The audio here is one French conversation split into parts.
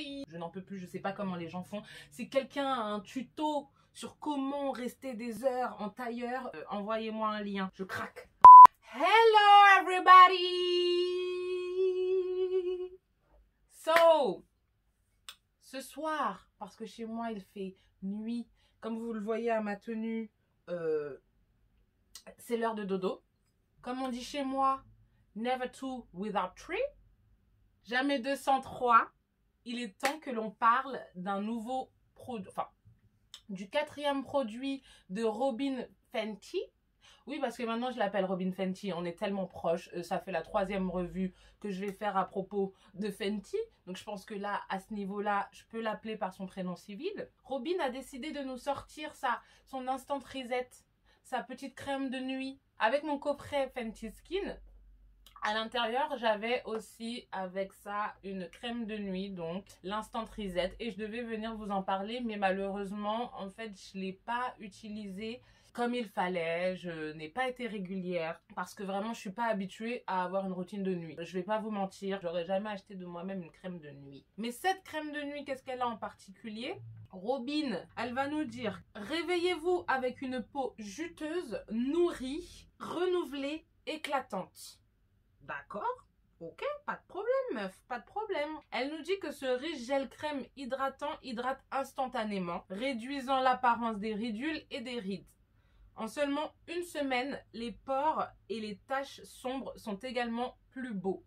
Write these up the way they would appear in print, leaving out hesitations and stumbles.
Aïe, je n'en peux plus, je sais pas comment les gens font. Si quelqu'un a un tuto sur comment rester des heures en tailleur, envoyez-moi un lien, je craque. Hello everybody! So, ce soir, parce que chez moi il fait nuit, comme vous le voyez à ma tenue, c'est l'heure de dodo. Comme on dit chez moi, never two without three. Jamais 203. Il est temps que l'on parle d'un nouveau produit, enfin, du 4e produit de Robin Fenty. Oui, parce que maintenant je l'appelle Robin Fenty, on est tellement proches. Ça fait la 3e revue que je vais faire à propos de Fenty. Donc je pense que là, à ce niveau-là, je peux l'appeler par son prénom civil. Robin a décidé de nous sortir son Instant Reset, sa petite crème de nuit, avec mon coffret Fenty Skin. À l'intérieur, j'avais aussi avec ça une crème de nuit, donc l'Instant Reset. Et je devais venir vous en parler, mais malheureusement, en fait, je ne l'ai pas utilisé comme il fallait. Je n'ai pas été régulière parce que vraiment, je suis pas habituée à avoir une routine de nuit. Je vais pas vous mentir, j'aurais jamais acheté de moi-même une crème de nuit. Mais cette crème de nuit, qu'est-ce qu'elle a en particulier ? Robin, elle va nous dire « Réveillez-vous avec une peau juteuse, nourrie, renouvelée, éclatante ». D'accord, ok, pas de problème meuf, pas de problème. Elle nous dit que ce riche gel crème hydratant hydrate instantanément, réduisant l'apparence des ridules et des rides. En seulement une semaine, les pores et les taches sombres sont également plus beaux.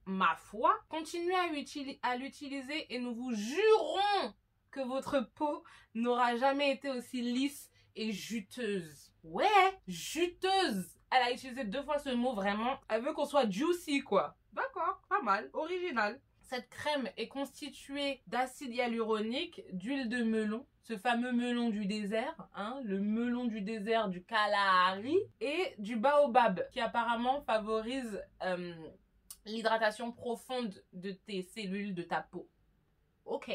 Ma foi, continuez à l'utiliser et nous vous jurons que votre peau n'aura jamais été aussi lisse et juteuse. Ouais, juteuse. Elle a utilisé 2 fois ce mot vraiment. Elle veut qu'on soit juicy quoi. D'accord, pas mal, original. Cette crème est constituée d'acide hyaluronique, d'huile de melon, ce fameux melon du désert, hein, le melon du désert du Kalahari, et du baobab qui apparemment favorise l'hydratation profonde de tes cellules, de ta peau. Ok,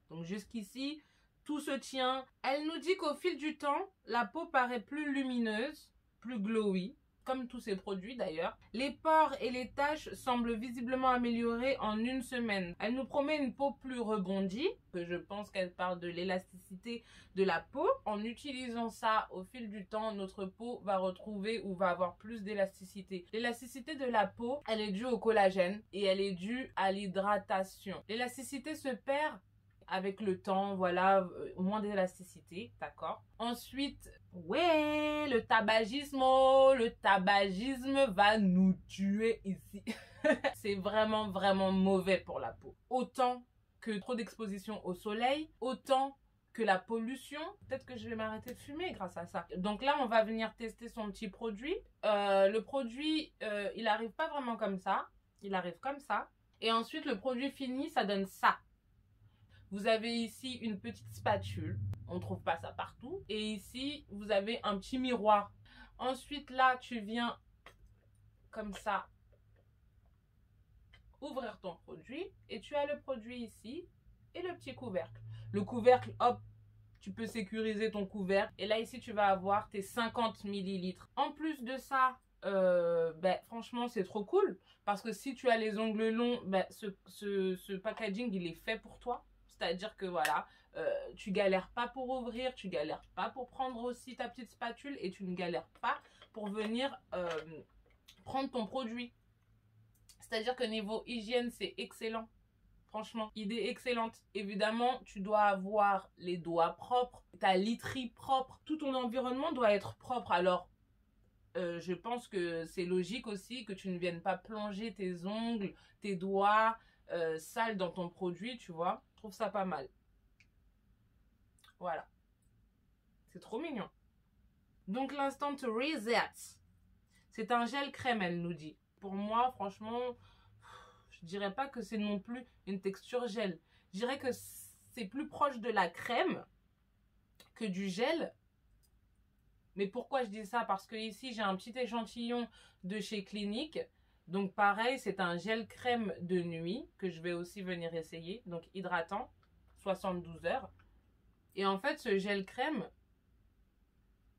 donc jusqu'ici, tout se tient. Elle nous dit qu'au fil du temps, la peau paraît plus lumineuse, plus glowy, comme tous ces produits d'ailleurs. Les pores et les taches semblent visiblement améliorés en une semaine. Elle nous promet une peau plus rebondie, que je pense qu'elle parle de l'élasticité de la peau. En utilisant ça au fil du temps, notre peau va retrouver ou va avoir plus d'élasticité. L'élasticité de la peau, elle est due au collagène et elle est due à l'hydratation. L'élasticité se perd avec le temps, voilà, moins d'élasticité, d'accord. Ensuite, ouais, le tabagisme va nous tuer ici. C'est vraiment, vraiment mauvais pour la peau. Autant que trop d'exposition au soleil, autant que la pollution. Peut-être que je vais m'arrêter de fumer grâce à ça. Donc là, on va venir tester son petit produit. Le produit, il arrive pas vraiment comme ça. Il arrive comme ça. Et ensuite, le produit fini, ça donne ça. Vous avez ici une petite spatule. On ne trouve pas ça partout. Et ici, vous avez un petit miroir. Ensuite, là, tu viens comme ça ouvrir ton produit. Et tu as le produit ici et le petit couvercle. Le couvercle, hop, tu peux sécuriser ton couvercle. Et là, ici, tu vas avoir tes 50 ml. En plus de ça, franchement, c'est trop cool. Parce que si tu as les ongles longs, ce packaging, il est fait pour toi. C'est-à-dire que voilà, tu galères pas pour ouvrir, tu galères pas pour prendre aussi ta petite spatule et tu ne galères pas pour venir prendre ton produit. C'est-à-dire que niveau hygiène, c'est excellent. Franchement, idée excellente. Évidemment, tu dois avoir les doigts propres, ta literie propre. Tout ton environnement doit être propre. Alors, je pense que c'est logique aussi que tu ne viennes pas plonger tes ongles, tes doigts sales dans ton produit, tu vois. Je trouve ça pas mal. Voilà. C'est trop mignon. Donc, l'Instant Reset. C'est un gel crème, elle nous dit. Pour moi, franchement, je dirais pas que c'est non plus une texture gel. Je dirais que c'est plus proche de la crème que du gel. Mais pourquoi je dis ça? Parce que ici, j'ai un petit échantillon de chez Clinique. Donc, pareil, c'est un gel crème de nuit que je vais aussi venir essayer. Donc, hydratant, 72 heures. Et en fait, ce gel crème,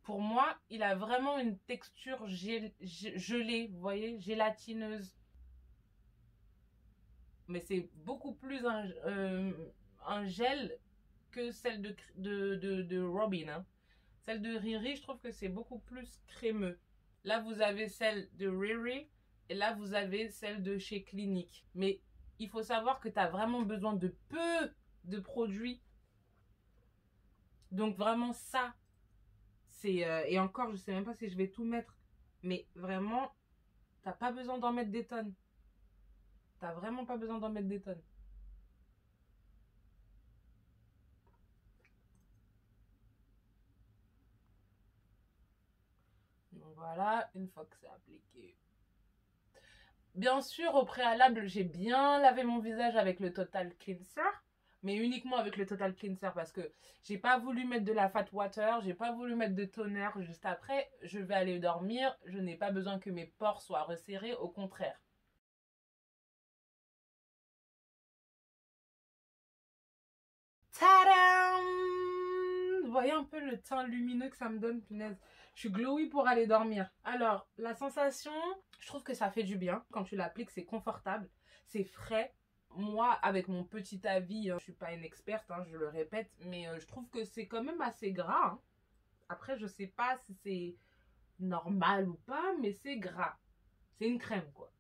pour moi, il a vraiment une texture gelée, vous voyez, gélatineuse. mais c'est beaucoup plus un gel que celle de Robin. Hein. Celle de Riri, je trouve que c'est beaucoup plus crémeux. Là, vous avez celle de Riri et là, vous avez celle de chez Clinique. Mais il faut savoir que tu as vraiment besoin de peu de produits. Donc vraiment ça, c'est... et encore, je sais même pas si je vais tout mettre. Mais vraiment, t'as pas besoin d'en mettre des tonnes. T'as vraiment pas besoin d'en mettre des tonnes. Donc voilà, une fois que c'est appliqué. Bien sûr, au préalable, j'ai bien lavé mon visage avec le Total Cleanser. Mais uniquement avec le Total Cleanser parce que j'ai pas voulu mettre de la Fat Water, j'ai pas voulu mettre de toner juste après. Je vais aller dormir, je n'ai pas besoin que mes pores soient resserrés, au contraire. Tadam! Vous voyez un peu le teint lumineux que ça me donne, punaise. Je suis glowy pour aller dormir. Alors, la sensation, je trouve que ça fait du bien. Quand tu l'appliques, c'est confortable, c'est frais. Moi, avec mon petit avis, je suis pas une experte, hein, je le répète, mais je trouve que c'est quand même assez gras. Hein. Après, je sais pas si c'est normal ou pas, mais c'est gras. C'est une crème, quoi.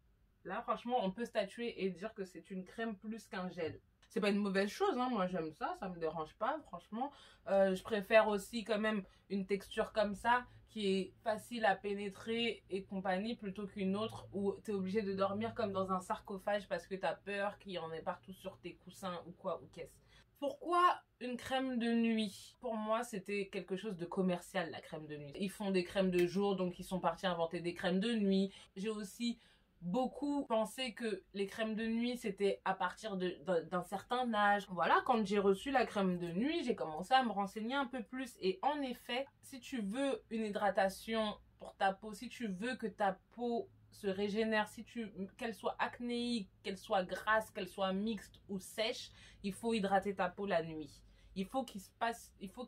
Là, franchement, on peut statuer et dire que c'est une crème plus qu'un gel. C'est pas une mauvaise chose, hein. Moi j'aime ça, ça me dérange pas, franchement. Je préfère aussi quand même une texture comme ça, qui est facile à pénétrer et compagnie, plutôt qu'une autre où tu es obligé de dormir comme dans un sarcophage parce que tu as peur qu'il y en ait partout sur tes coussins ou quoi, ou qu'est-ce. Pourquoi une crème de nuit? Pour moi, c'était quelque chose de commercial, la crème de nuit. Ils font des crèmes de jour, donc ils sont partis inventer des crèmes de nuit. J'ai aussi beaucoup pensé que les crèmes de nuit, c'était à partir d'un certain âge. Voilà, quand j'ai reçu la crème de nuit, j'ai commencé à me renseigner un peu plus. Et en effet, si tu veux une hydratation pour ta peau, si tu veux que ta peau se régénère, qu'elle soit acnéique, qu'elle soit grasse, qu'elle soit mixte ou sèche, il faut hydrater ta peau la nuit. Il faut qu'il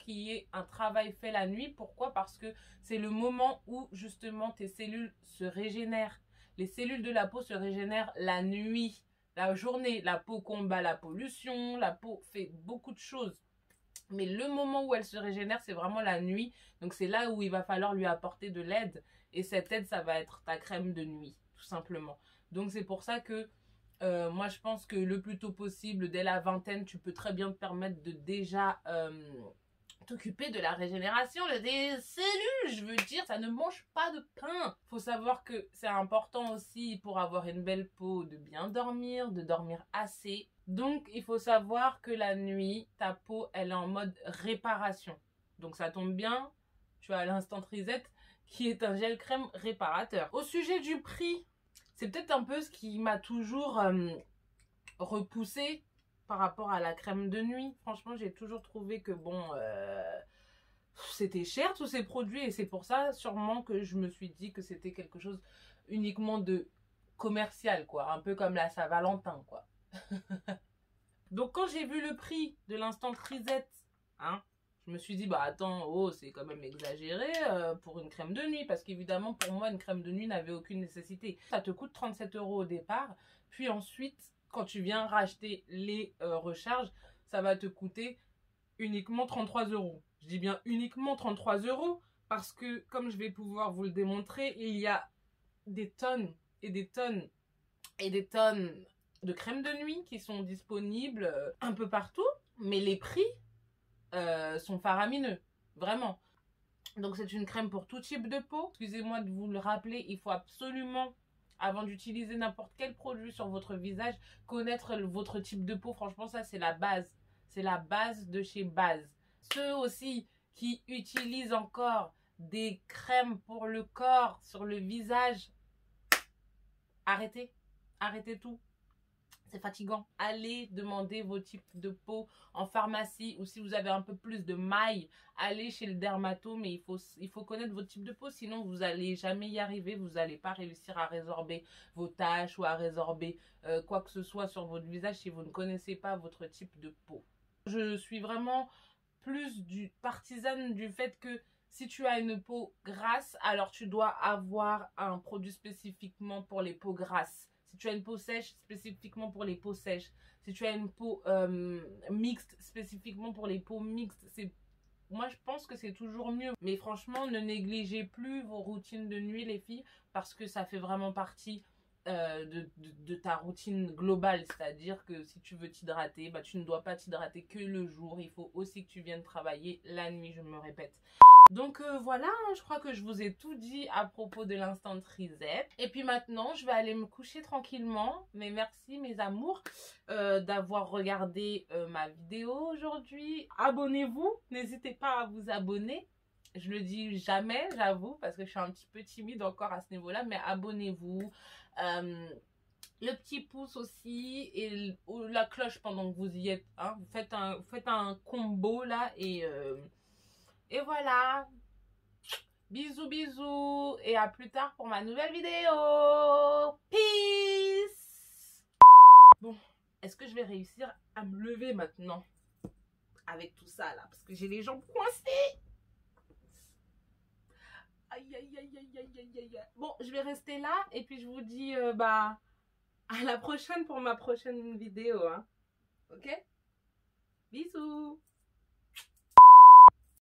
y ait un travail fait la nuit. Pourquoi? Parce que c'est le moment où justement tes cellules se régénèrent. Les cellules de la peau se régénèrent la nuit. La journée, la peau combat la pollution, la peau fait beaucoup de choses. Mais le moment où elle se régénère, c'est vraiment la nuit. Donc c'est là où il va falloir lui apporter de l'aide. Et cette aide, ça va être ta crème de nuit, tout simplement. Donc c'est pour ça que moi, je pense que le plus tôt possible, dès la vingtaine, tu peux très bien te permettre de déjà t'occuper de la régénération des cellules. Je veux dire, ça ne mange pas de pain. Faut savoir que c'est important aussi pour avoir une belle peau de bien dormir, de dormir assez. Donc, il faut savoir que la nuit, ta peau, elle est en mode réparation. Donc, ça tombe bien, tu as l'Instant Reset qui est un gel crème réparateur. Au sujet du prix, c'est peut-être un peu ce qui m'a toujours repoussé par rapport à la crème de nuit. Franchement, j'ai toujours trouvé que bon, c'était cher tous ces produits et c'est pour ça sûrement que je me suis dit que c'était quelque chose uniquement de commercial, quoi. Un peu comme la Saint-Valentin, quoi. Donc quand j'ai vu le prix de l'Instant Reset, hein, je me suis dit, bah attends, oh, c'est quand même exagéré pour une crème de nuit. Parce qu'évidemment, pour moi, une crème de nuit n'avait aucune nécessité. Ça te coûte 37 € au départ. Puis ensuite, quand tu viens racheter les recharges, ça va te coûter uniquement 33 €. Je dis bien uniquement 33 € parce que, comme je vais pouvoir vous le démontrer, il y a des tonnes et des tonnes et des tonnes de crèmes de nuit qui sont disponibles un peu partout. Mais les prix sont faramineux, vraiment. Donc c'est une crème pour tout type de peau. Excusez-moi de vous le rappeler, il faut absolument, avant d'utiliser n'importe quel produit sur votre visage, connaître votre type de peau. Franchement, ça c'est la base. C'est la base de chez base. Ceux aussi qui utilisent encore des crèmes pour le corps, sur le visage, arrêtez. Arrêtez tout. C'est fatigant. Allez demander vos types de peau en pharmacie ou si vous avez un peu plus de mailles, allez chez le dermato, mais il faut connaître votre type de peau, sinon vous n'allez jamais y arriver, vous n'allez pas réussir à résorber vos taches ou à résorber quoi que ce soit sur votre visage si vous ne connaissez pas votre type de peau. Je suis vraiment plus partisane du fait que si tu as une peau grasse, alors tu dois avoir un produit spécifiquement pour les peaux grasses. Si Si tu as une peau sèche, spécifiquement pour les peaux sèches. Si tu as une peau mixte, spécifiquement pour les peaux mixtes. Moi, je pense que c'est toujours mieux. Mais franchement, ne négligez plus vos routines de nuit, les filles, parce que ça fait vraiment partie de ta routine globale. C'est-à-dire que si tu veux t'hydrater, bah, tu ne dois pas t'hydrater que le jour. Il faut aussi que tu viennes travailler la nuit, je me répète. Donc voilà, je crois que je vous ai tout dit à propos de l'instant reset. Et puis maintenant, je vais aller me coucher tranquillement. Mais merci mes amours d'avoir regardé ma vidéo aujourd'hui. Abonnez-vous, n'hésitez pas à vous abonner. Je le dis jamais, j'avoue, parce que je suis un petit peu timide encore à ce niveau-là. Mais abonnez-vous. Le petit pouce aussi et la cloche pendant que vous y êtes. Hein. Vous faites un combo là et voilà. Bisous, bisous. Et à plus tard pour ma nouvelle vidéo. Peace. Bon, est-ce que je vais réussir à me lever maintenant avec tout ça là? Parce que j'ai les jambes coincées. Aïe, aïe, aïe, aïe, aïe, aïe, aïe. Bon, je vais rester là et puis je vous dis bah à la prochaine pour ma prochaine vidéo. Hein. Ok? Bisous.